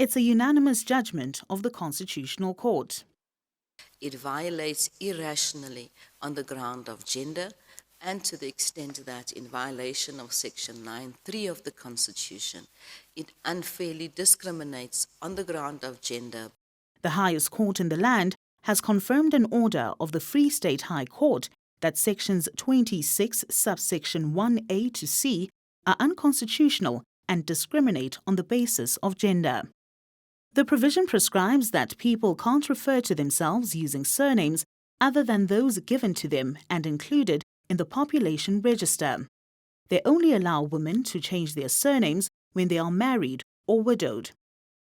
It's a unanimous judgment of the Constitutional Court. It violates irrationally on the ground of gender, and to the extent that in violation of Section 9(3) of the Constitution, it unfairly discriminates on the ground of gender. The highest court in the land has confirmed an order of the Free State High Court that Sections 26, subsection 1A to C are unconstitutional and discriminate on the basis of gender. The provision prescribes that people can't refer to themselves using surnames other than those given to them and included in the population register. They only allow women to change their surnames when they are married or widowed.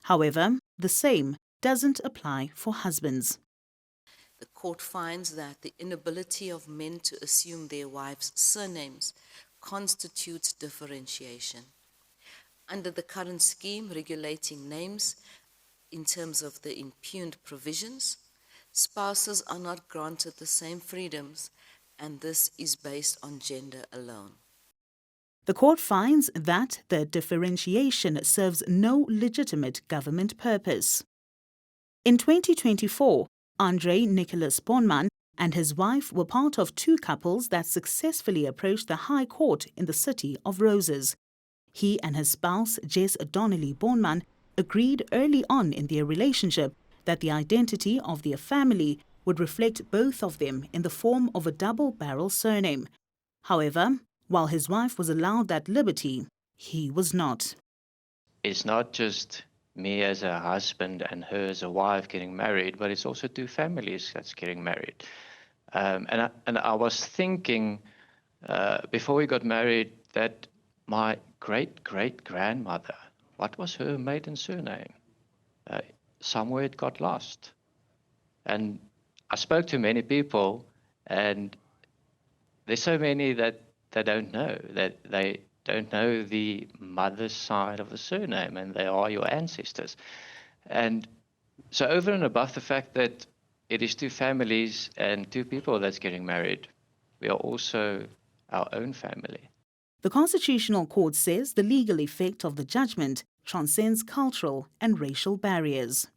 However, the same doesn't apply for husbands. The court finds that the inability of men to assume their wives' surnames constitutes differentiation. Under the current scheme regulating names, in terms of the impugned provisions, spouses are not granted the same freedoms, and this is based on gender alone. The court finds that the differentiation serves no legitimate government purpose. In 2024, Andre Nicholas Bonman and his wife were part of two couples that successfully approached the High Court in the City of Roses. He and his spouse, Jess Donnelly Bonman, agreed early on in their relationship that the identity of their family would reflect both of them in the form of a double-barrel surname. However, while his wife was allowed that liberty, he was not. It's not just me as a husband and her as a wife getting married, but it's also two families that's getting married. And I was thinking before we got married that my great-great-grandmother, what was her maiden surname? Somewhere it got lost. And I spoke to many people, and there's so many that they don't know, that they don't know the mother's side of the surname, and they are your ancestors. And so over and above the fact that it is two families and two people that's getting married, we are also our own family. The Constitutional Court says the legal effect of the judgment transcends cultural and racial barriers.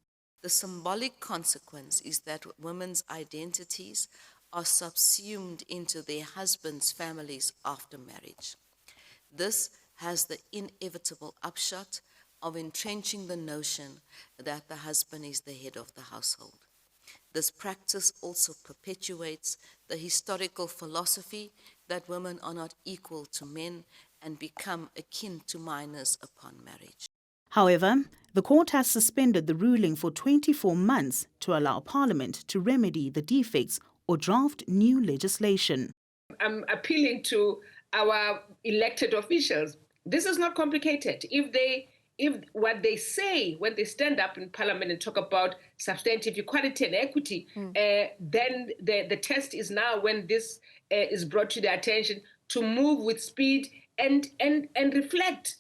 The symbolic consequence is that women's identities are subsumed into their husbands' families after marriage. This has the inevitable upshot of entrenching the notion that the husband is the head of the household. This practice also perpetuates the historical philosophy that women are not equal to men and become akin to minors upon marriage. However, the court has suspended the ruling for 24 months to allow Parliament to remedy the defects or draft new legislation. I'm appealing to our elected officials. This is not complicated. If what they say when they stand up in Parliament and talk about substantive equality and equity, then the test is now, when this is brought to their attention, to move with speed and reflect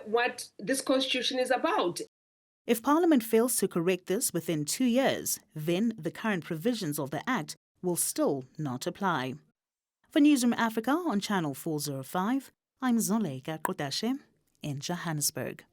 what this Constitution is about. If Parliament fails to correct this within 2 years, then the current provisions of the Act will still not apply. For Newzroom Afrika on Channel 405, I'm Zoleka Qodashe in Johannesburg.